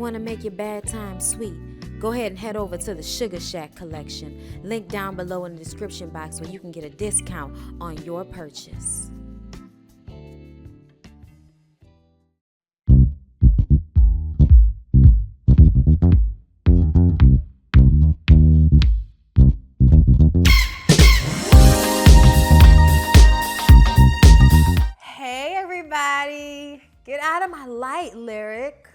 want to make your bad time sweet, go ahead and head over to the Sugar Shack collection. Link down below in the description box where you can get a discount on your purchase. Hey everybody, get out of my light, Lyric.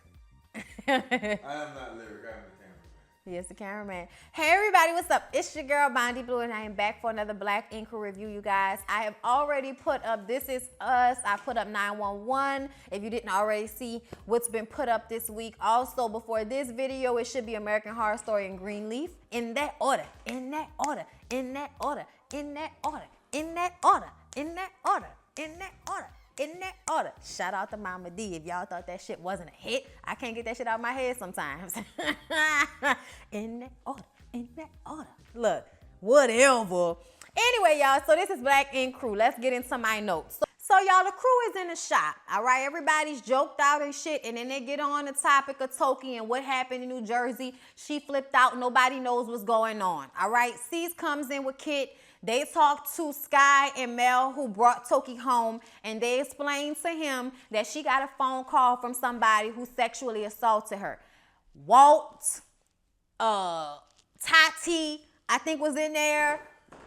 I am not Lyric, I'm the cameraman. Yes, the cameraman. Hey everybody, what's up? It's your girl Bondy Blue, and I am back for another Black Ink review, you guys. I have already put up This Is Us. I put up 911. If you didn't already see what's been put up this week. Also, before this video, it should be American Horror Story and Greenleaf. In that order, in that order, in that order, in that order, in that order, in that order, in that order. In that order. Shout out to Mama D. If y'all thought that shit wasn't a hit, I can't get that shit out of my head sometimes. In that order. In that order. Look, whatever. Anyway, y'all, so this is Black Ink Crew. Let's get into my notes. So y'all, the crew is in the shop, all right? Everybody's joked out and shit, and then they get on the topic of Toki and what happened in New Jersey. She flipped out. Nobody knows what's going on, all right? Cease comes in with Kit. They talked to Sky and Mel, who brought Toki home, and they explained to him that she got a phone call from somebody who sexually assaulted her. Walt, Tati, I think was in there,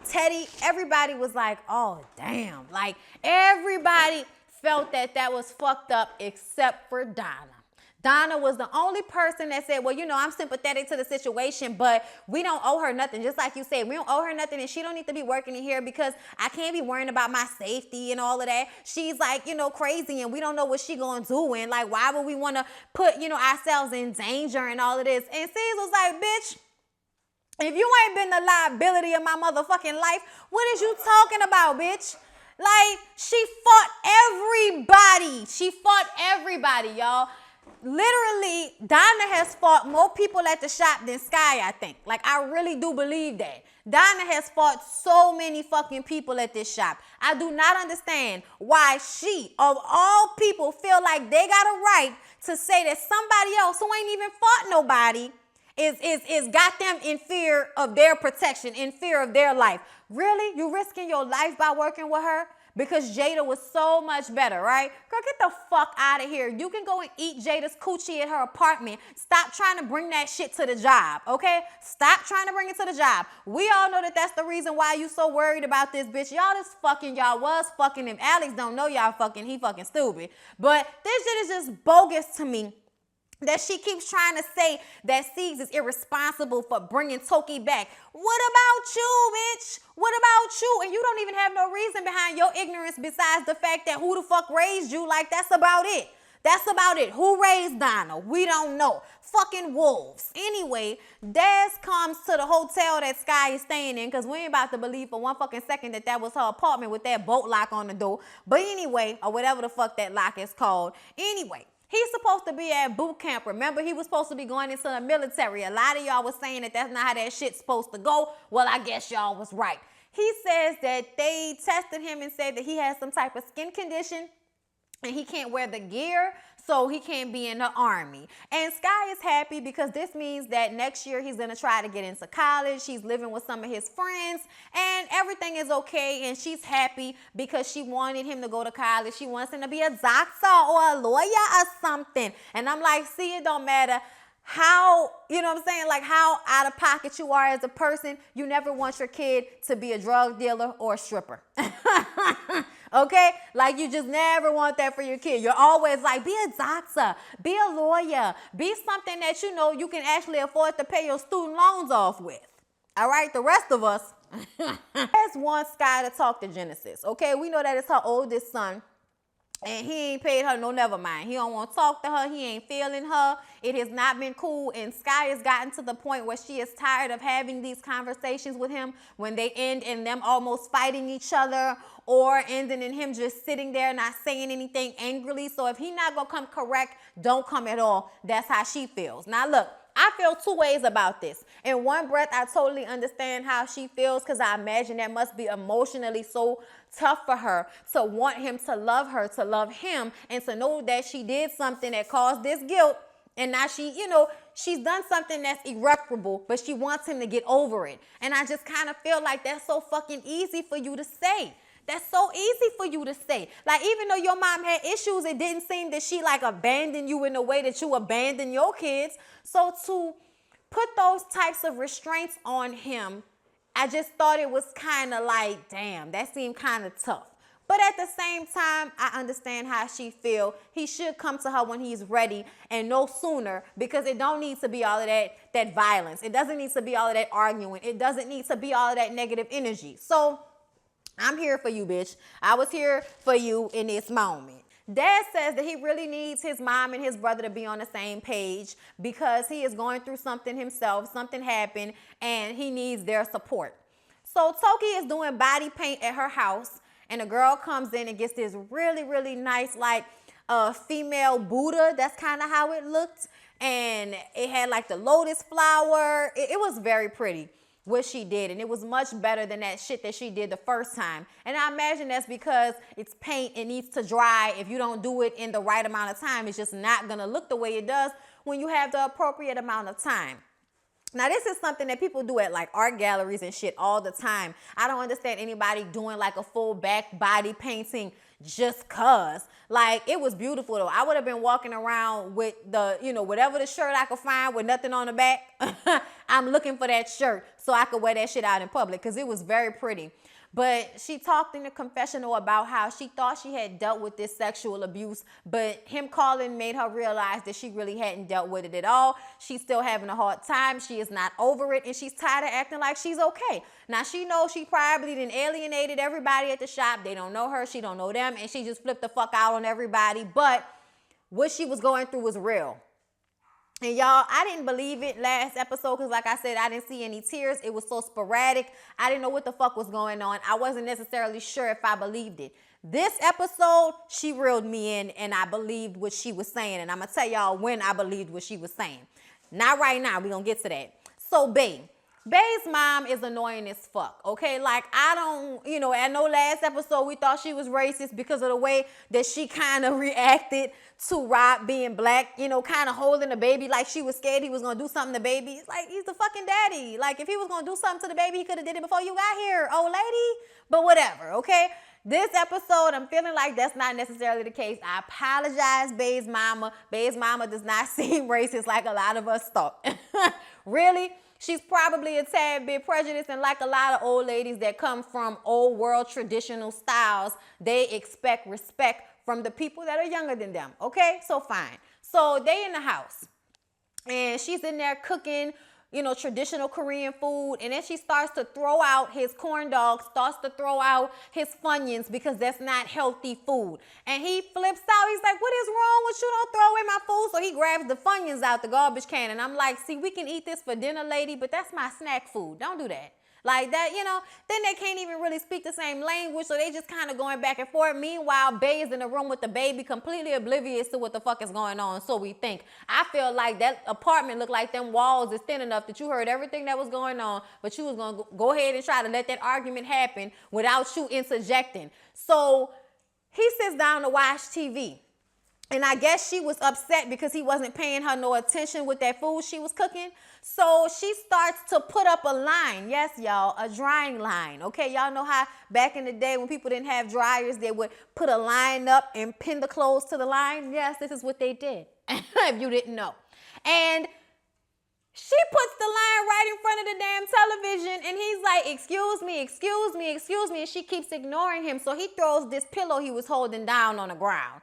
Teddy, everybody was like, oh, damn. Like, everybody felt that that was fucked up except for Donna. Donna was the only person that said, well, you know, I'm sympathetic to the situation, but we don't owe her nothing. Just like you said, we don't owe her nothing, and she don't need to be working in here because I can't be worrying about my safety and all of that. She's like, you know, crazy, and we don't know what she gonna do, and like, why would we want to put, you know, ourselves in danger and all of this? And C's was like, bitch, if you ain't been the liability of my motherfucking life, what is you talking about, bitch? Like, she fought everybody. She fought everybody, y'all. Literally, Donna has fought more people at the shop than Sky, I think. Like, I really do believe that. Donna has fought so many fucking people at this shop. I do not understand why she, of all people, feel like they got a right to say that somebody else who ain't even fought nobody is got them in fear of their protection, in fear of their life. Really? You risking your life by working with her? Because Jada was so much better, right? Girl, get the fuck out of here. You can go and eat Jada's coochie at her apartment. Stop trying to bring that shit to the job, okay? Stop trying to bring it to the job. We all know that that's the reason why you so worried about this bitch. Y'all just fucking, y'all was fucking him. Alex don't know y'all fucking, he fucking stupid. But this shit is just bogus to me. That she keeps trying to say that Siegs is irresponsible for bringing Toki back. What about you, bitch? What about you? And you don't even have no reason behind your ignorance besides the fact that who the fuck raised you. Like, that's about it. That's about it. Who raised Donna? We don't know. Fucking wolves. Anyway, Des comes to the hotel that Sky is staying in, because we ain't about to believe for one fucking second that that was her apartment with that bolt lock on the door. But anyway, or whatever the fuck that lock is called. Anyway. He's supposed to be at boot camp. Remember, he was supposed to be going into the military. A lot of y'all was saying that that's not how that shit's supposed to go. Well, I guess y'all was right. He says that they tested him and said that he has some type of skin condition and he can't wear the gear, so he can't be in the army. And Sky is happy because this means that next year he's gonna try to get into college. He's living with some of his friends and everything is okay, and she's happy because she wanted him to go to college. She wants him to be a doctor or a lawyer or something. And I'm like, see, it don't matter how, you know what I'm saying, like how out of pocket you are as a person. You never want your kid to be a drug dealer or a stripper. Okay? Like, you just never want that for your kid. You're always like, be a doctor, be a lawyer, be something that you know you can actually afford to pay your student loans off with. All right? The rest of us just want Sky to talk to Genesis. Okay? We know that it's her oldest son. And he ain't paid her no never mind. He don't want to talk to her. He ain't feeling her. It has not been cool. And Sky has gotten to the point where she is tired of having these conversations with him when they end in them almost fighting each other or ending in him just sitting there not saying anything angrily. So if he not going to come correct, don't come at all. That's how she feels. Now, look. I feel two ways about this. In one breath, I totally understand how she feels because I imagine that must be emotionally so tough for her to want him to love her, to love him, and to know that she did something that caused this guilt And now she's done something that's irreparable, but she wants him to get over it. And I just kind of feel like that's so fucking easy for you to say. That's so easy for you to say. Like, even though your mom had issues, it didn't seem that she like abandoned you in the way that you abandon your kids. So to put those types of restraints on him, I just thought it was kind of like, damn, that seemed kind of tough. But at the same time, I understand how she feel. He should come to her when he's ready and no sooner, because it don't need to be all of that violence. It doesn't need to be all of that arguing. It doesn't need to be all of that negative energy. So I'm here for you, bitch. I was here for you in this moment. Dad says that he really needs his mom and his brother to be on the same page because he is going through something himself. Something happened and he needs their support. So Toki is doing body paint at her house, and a girl comes in and gets this really, really nice, like, female Buddha. That's kind of how it looked. And it had like the lotus flower. It was very pretty what she did, and it was much better than that shit that she did the first time. And I imagine that's because it's paint, it needs to dry. If you don't do it in the right amount of time, it's just not gonna look the way it does when you have the appropriate amount of time. Now, this is something that people do at like art galleries and shit all the time. I don't understand anybody doing like a full back body painting just cause. Like, it was beautiful though. I would have been walking around with the, whatever the shirt I could find with nothing on the back. I'm looking for that shirt so I could wear that shit out in public because it was very pretty. But she talked in the confessional about how she thought she had dealt with this sexual abuse, but him calling made her realize that she really hadn't dealt with it at all. She's still having a hard time. She is not over it, and she's tired of acting like she's okay. Now, she knows she probably done alienated everybody at the shop. They don't know her. She don't know them, and she just flipped the fuck out on everybody. But what she was going through was real. And y'all, I didn't believe it last episode because, like I said, I didn't see any tears. It was so sporadic. I didn't know what the fuck was going on. I wasn't necessarily sure if I believed it. This episode, she reeled me in, and I believed what she was saying. And I'm going to tell y'all when I believed what she was saying. Not right now. We're going to get to that. So, Bay's mom is annoying as fuck, okay? Like, I know last episode we thought she was racist because of the way that she kind of reacted to Rob being black, kind of holding the baby like she was scared he was going to do something to the baby. It's like, he's the fucking daddy. Like, if he was going to do something to the baby, he could have did it before you got here, old lady. But whatever, okay? This episode, I'm feeling like that's not necessarily the case. I apologize, Bay's mama. Bay's mama does not seem racist like a lot of us thought. Really? She's probably a tad bit prejudiced, and like a lot of old ladies that come from old world traditional styles, they expect respect from the people that are younger than them, okay? So fine. So they in the house, and she's in there cooking, traditional Korean food, and then she starts to throw out his corn dogs, starts to throw out his Funyuns because that's not healthy food. And he flips out. He's like, what is wrong with you? Don't throw away my food. So he grabs the Funyuns out the garbage can, and I'm like, see, we can eat this for dinner, lady, but that's my snack food. Don't do that. Like that, then they can't even really speak the same language, so they just kind of going back and forth. Meanwhile, Bay is in the room with the baby, completely oblivious to what the fuck is going on, so we think. I feel like that apartment looked like them walls is thin enough that you heard everything that was going on, but you was going to go ahead and try to let that argument happen without you interjecting. So he sits down to watch TV. And I guess she was upset because he wasn't paying her no attention with that food she was cooking. So she starts to put up a line. Yes, y'all, a drying line. Okay, y'all know how back in the day when people didn't have dryers, they would put a line up and pin the clothes to the line. Yes, this is what they did, if you didn't know. And she puts the line right in front of the damn television, and he's like, excuse me, excuse me, excuse me. And she keeps ignoring him. So he throws this pillow he was holding down on the ground.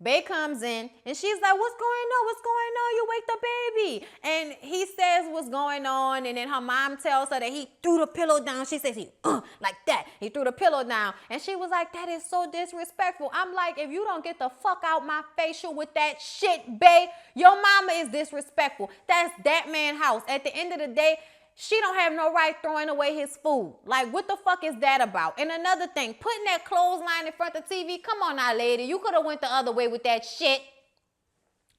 Bay comes in, and she's like, what's going on? What's going on? You wake the baby. And he says what's going on, and then her mom tells her that he threw the pillow down. She says like that. He threw the pillow down. And she was like, that is so disrespectful. I'm like, if you don't get the fuck out my facial with that shit, Bay, your mama is disrespectful. That's that man's house. At the end of the day, she don't have no right throwing away his food. Like, what the fuck is that about? And another thing, putting that clothesline in front of the TV, come on now, lady. You could have went the other way with that shit.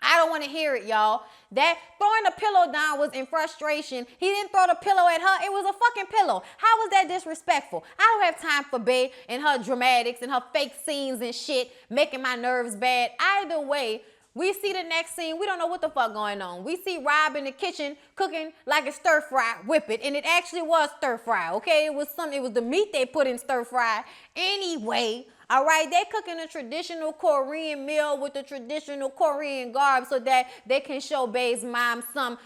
I don't want to hear it, y'all. That throwing the pillow down was in frustration. He didn't throw the pillow at her. It was a fucking pillow. How was that disrespectful? I don't have time for Bay and her dramatics and her fake scenes and shit making my nerves bad. Either way, We see the next scene. We don't know what the fuck going on. We see Rob in the kitchen cooking like a stir fry, whip it. And it actually was stir fry, okay? It was the meat they put in stir fry. Anyway, all right, they cooking a traditional Korean meal with the traditional Korean garb so that they can show Bae's mom some,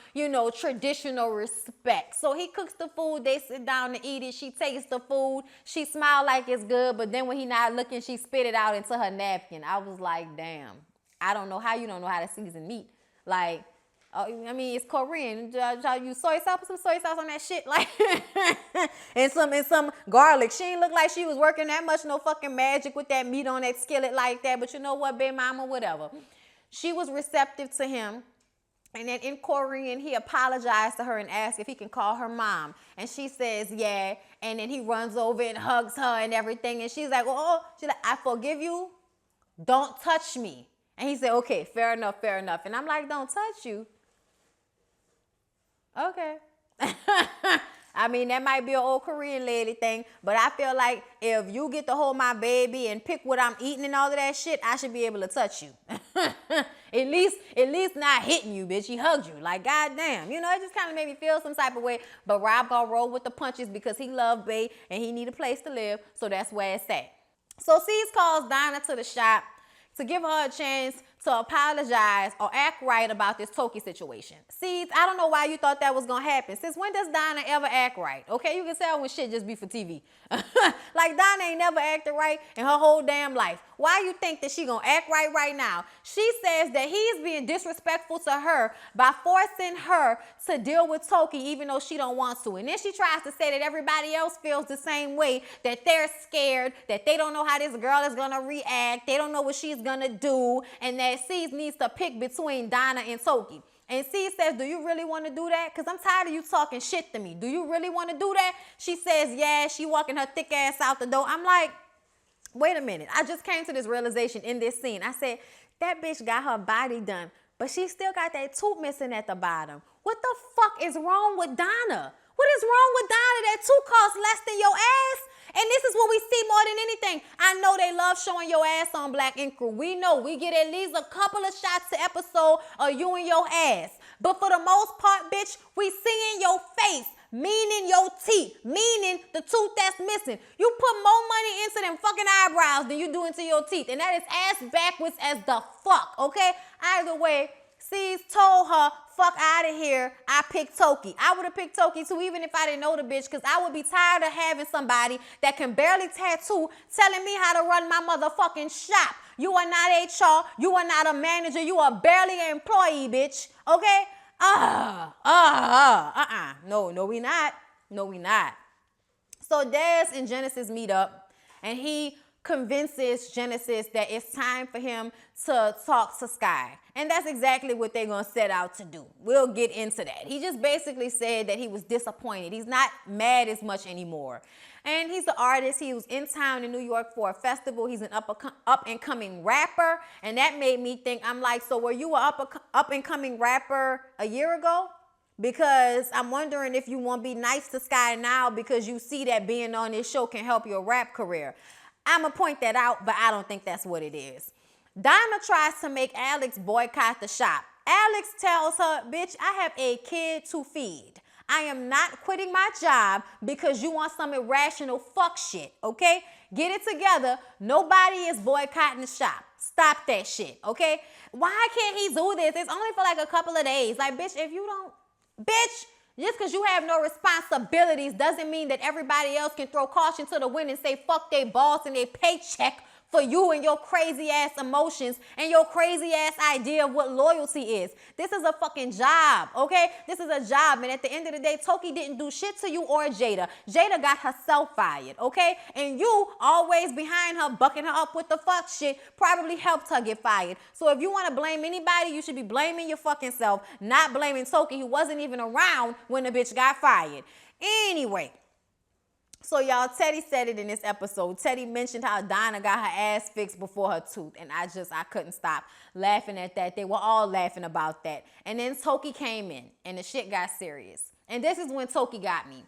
traditional respect. So he cooks the food, they sit down to eat it. She takes the food, she smiled like it's good, but then when he not looking, she spit it out into her napkin. I was like, damn. I don't know how you don't know how to season meat. Like, it's Korean. You soy sauce, put some soy sauce on that shit, like, and some garlic. She ain't look like she was working that much, no fucking magic with that meat on that skillet like that. But you know what, baby mama, whatever. She was receptive to him. And then in Korean, he apologized to her and asked if he can call her mom. And she says, yeah. And then he runs over and hugs her and everything. And she's like, she's like, I forgive you. Don't touch me. And he said, okay, fair enough. And I'm like, don't touch you. Okay. I mean, that might be an old Korean lady thing, but I feel like if you get to hold my baby and pick what I'm eating and all of that shit, I should be able to touch you. At least not hitting you, bitch. He hugged you. Like, goddamn. It just kind of made me feel some type of way. But Rob gonna roll with the punches because he loved Bae and he need a place to live, so that's where it's at. So Cease calls Dinah to the shop to give her a chance to apologize or act right about this Toki situation. See, I don't know why you thought that was gonna happen. Since when does Dinah ever act right? Okay, you can tell when shit just be for TV. Like, Dinah ain't never acted right in her whole damn life. Why you think that she gonna act right now? She says that he's being disrespectful to her by forcing her to deal with Toki even though she don't want to. And then she tries to say that everybody else feels the same way, that they're scared, that they don't know how this girl is gonna react, they don't know what she's gonna do, and that Cease needs to pick between Dinah and Toki. And Cease says, do you really want to do that? Because I'm tired of you talking shit to me. Do you really want to do that? She says, yeah. She walking her thick ass out the door. I'm like, wait a minute. I just came to this realization in this scene. I said, that bitch got her body done, but she still got that tooth missing at the bottom. What the fuck is wrong with Dinah? What is wrong with Dinah? That tooth costs less than your ass? And this is what we see more than anything. I know they love showing your ass on Black Ink Crew. We know we get at least a couple of shots to episode of you and your ass. But for the most part, bitch, we seeing your face, meaning your teeth, meaning the tooth that's missing. You put more money into them fucking eyebrows than you do into your teeth. And that is ass backwards as the fuck, okay? Either way, Cease told her, fuck out of here, I picked Toki. I would have picked Toki too, even if I didn't know the bitch, because I would be tired of having somebody that can barely tattoo telling me how to run my motherfucking shop. You are not HR, you are not a manager, you are barely an employee, bitch, okay? No, we not. No, we not. So Des and Genesis meet up, and he convinces Genesis that it's time for him to talk to Sky. And that's exactly what they're going to set out to do. We'll get into that. He just basically said that he was disappointed. He's not mad as much anymore. And he's an artist. He was in town in New York for a festival. He's an up-and-coming rapper. And that made me think, I'm like, so were you an up-and-coming rapper a year ago? Because I'm wondering if you want to be nice to Sky now because you see that being on this show can help your rap career. I'm going to point that out, but I don't think that's what it is. Dinah tries to make Alex boycott the shop. Alex tells her, bitch, I have a kid to feed. I am not quitting my job because you want some irrational fuck shit, okay? Get it together. Nobody is boycotting the shop. Stop that shit, okay? Why can't he do this? It's only for like a couple of days. Like, bitch, if you don't, bitch, just because you have no responsibilities doesn't mean that everybody else can throw caution to the wind and say fuck their boss and their paycheck for you and your crazy ass emotions and your crazy ass idea of what loyalty is. This is a fucking job, okay? This is a job, and at the end of the day, Toki didn't do shit to you or Jada. Jada got herself fired, okay? And you, always behind her, bucking her up with the fuck shit, probably helped her get fired. So if you want to blame anybody, you should be blaming your fucking self, not blaming Toki, who wasn't even around when the bitch got fired. Anyway. So y'all, Teddy said it in this episode. Teddy mentioned how Dinah got her ass fixed before her tooth. And I couldn't stop laughing at that. They were all laughing about that. And then Toki came in and the shit got serious. And this is when Toki got me.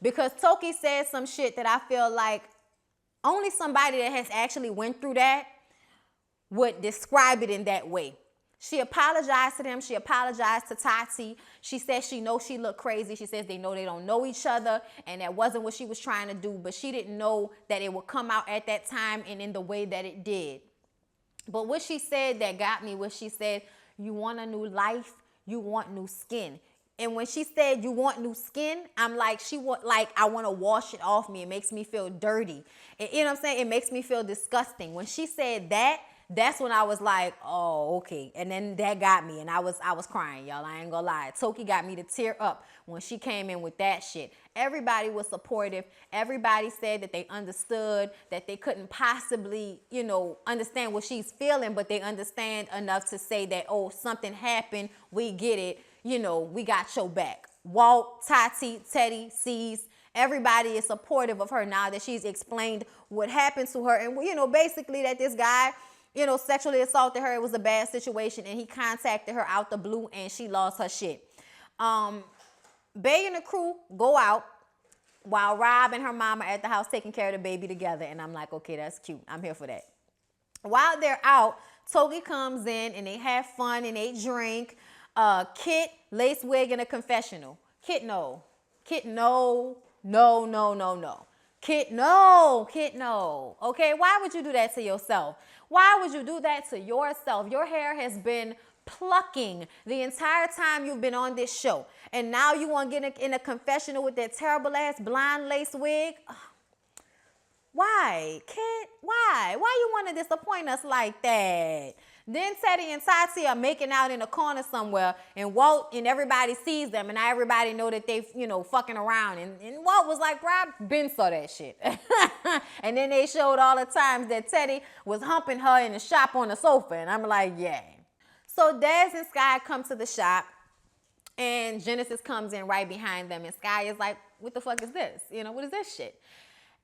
Because Toki said some shit that I feel like only somebody that has actually went through that would describe it in that way. She apologized to them. She apologized to Tati. She said she knows she looked crazy. She says they know they don't know each other, and that wasn't what she was trying to do, but she didn't know that it would come out at that time and in the way that it did. But what she said that got me was she said, you want a new life, you want new skin. And when she said you want new skin, I'm like, I want to wash it off me. It makes me feel dirty. You know what I'm saying? It makes me feel disgusting. When she said that, that's when I was like, oh, okay. And then that got me, and I was crying, y'all. I ain't gonna lie. Toki got me to tear up when she came in with that shit. Everybody was supportive. Everybody said that they understood, that they couldn't possibly, understand what she's feeling, but they understand enough to say that, oh, something happened. We get it. We got your back. Walt, Tati, Teddy, C's, everybody is supportive of her now that she's explained what happened to her. And, basically that this guy, sexually assaulted her. It was a bad situation, and he contacted her out the blue, and she lost her shit. Bay and the crew go out while Rob and her mama are at the house taking care of the baby together, and I'm like, okay, that's cute. I'm here for that. While they're out, Togi comes in, and they have fun, and they drink. Kit, lace wig, and a confessional. Kit, no. Kit, no. Kit, no. Okay, why would you do that to yourself? Why would you do that to yourself? Your hair has been plucking the entire time you've been on this show. And now you want to get in a confessional with that terrible ass blonde lace wig? Why, Kit? Why? Why you want to disappoint us like that? Then Teddy and Tati are making out in a corner somewhere, and Walt and everybody sees them, and now everybody know that they, fucking around. And Walt was like, bro, I been saw that shit. And then they showed all the times that Teddy was humping her in the shop on the sofa, and I'm like, yeah. So Dez and Sky come to the shop, and Genesis comes in right behind them, and Sky is like, what the fuck is this? What is this shit?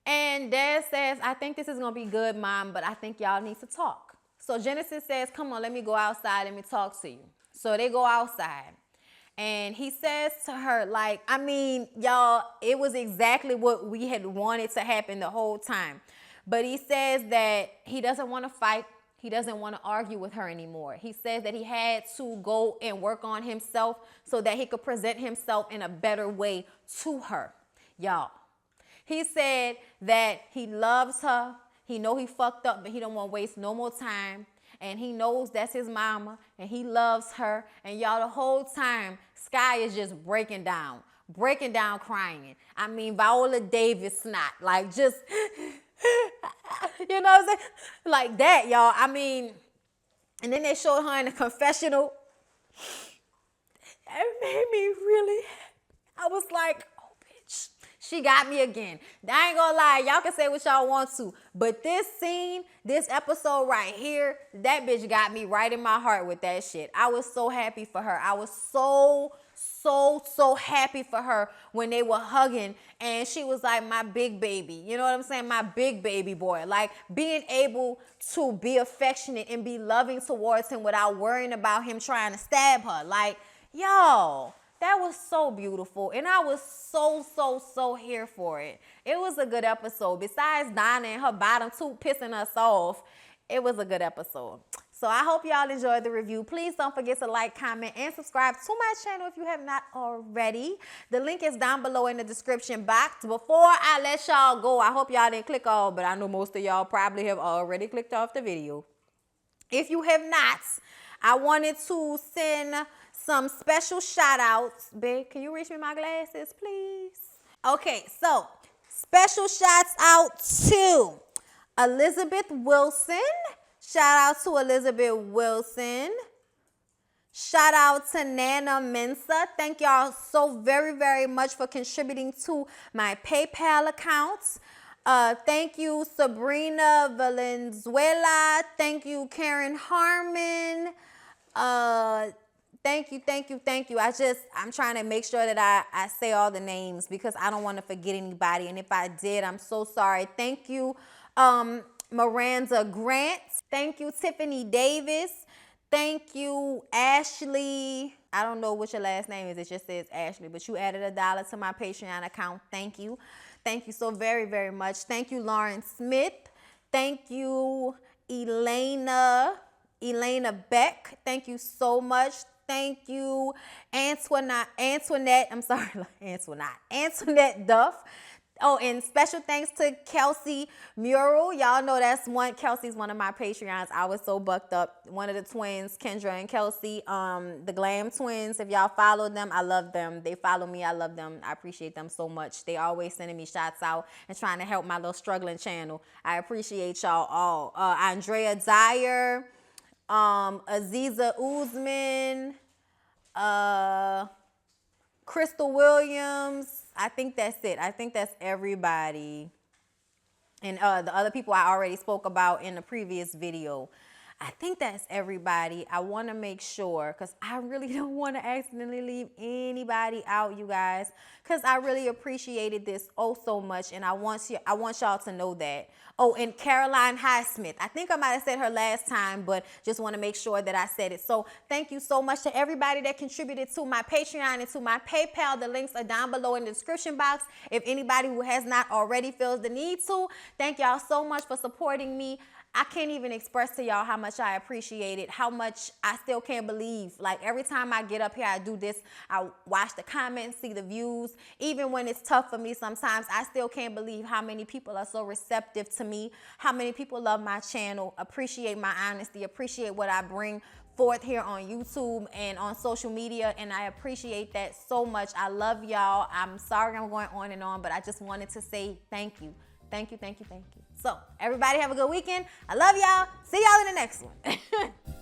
And Dez says, I think this is going to be good, Mom, but I think y'all need to talk. So Genesis says, come on, let me go outside. Let me talk to you. So they go outside. And he says to her, y'all, it was exactly what we had wanted to happen the whole time. But he says that he doesn't want to fight. He doesn't want to argue with her anymore. He says that he had to go and work on himself so that he could present himself in a better way to her. Y'all, he said that he loves her. He know he fucked up, but he don't want to waste no more time. And he knows that's his mama, and he loves her. And y'all, the whole time, Sky is just breaking down, crying. I mean, Viola Davis snot, just, you know what I'm saying? Like that, y'all. I mean, and then they showed her in the confessional. It made me really, I was like, oh, bitch. She got me again. I ain't gonna lie. Y'all can say what y'all want to. But this scene, this episode right here, that bitch got me right in my heart with that shit. I was so happy for her. I was so happy for her when they were hugging. And she was like, my big baby. You know what I'm saying? My big baby boy. Like, being able to be affectionate and be loving towards him without worrying about him trying to stab her. Like, y'all. That was so beautiful, and I was so here for it. It was a good episode. Besides Donna and her bottom tooth pissing us off, it was a good episode. So I hope y'all enjoyed the review. Please don't forget to like, comment, and subscribe to my channel if you have not already. The link is down below in the description box. Before I let y'all go, I hope y'all didn't click off, but I know most of y'all probably have already clicked off the video. If you have not, I wanted to send some special shout outs. Babe, can you reach me my glasses, please? Okay, so special shouts out to Elizabeth Wilson. Shout out to Elizabeth Wilson. Shout out to Nana Mensa. Thank y'all so very much for contributing to my PayPal accounts. Thank you, Sabrina Valenzuela. Thank you, Karen Harmon. Thank you. I'm trying to make sure that I say all the names because I don't want to forget anybody. And if I did, I'm so sorry. Thank you, Miranda Grant. Thank you, Tiffany Davis. Thank you, Ashley. I don't know what your last name is. It just says Ashley, but you added $1 to my Patreon account. Thank you. Thank you so very much. Thank you, Lauren Smith. Thank you, Elena Elena Beck, thank you so much. Thank you, Antoinette, I'm sorry, Antoinette Duff. Oh, and special thanks to Kelsey Mural. Y'all know Kelsey's one of my Patreons. I was so bucked up. One of the twins, Kendra and Kelsey, the Glam twins. If y'all follow them, I love them. They follow me, I love them. I appreciate them so much. They always sending me shots out and trying to help my little struggling channel. I appreciate y'all all. Andrea Dyer, Aziza Uzman, Crystal Williams. I think that's it. I think that's everybody. And the other people I already spoke about in the previous video. I think that's everybody. I want to make sure, because I really don't want to accidentally leave anybody out, you guys, because I really appreciated this so much, and I want y'all to know that. Oh, and Caroline Highsmith. I think I might have said her last time, but just want to make sure that I said it. So thank you so much to everybody that contributed to my Patreon and to my PayPal. The links are down below in the description box. If anybody who has not already feels the need to, thank y'all so much for supporting me. I can't even express to y'all how much I appreciate it, how much I still can't believe. Like, every time I get up here, I do this, I watch the comments, see the views. Even when it's tough for me sometimes, I still can't believe how many people are so receptive to me, how many people love my channel, appreciate my honesty, appreciate what I bring forth here on YouTube and on social media, and I appreciate that so much. I love y'all. I'm sorry I'm going on and on, but I just wanted to say thank you. Thank you, thank you, thank you. So, everybody have a good weekend. I love y'all. See y'all in the next one.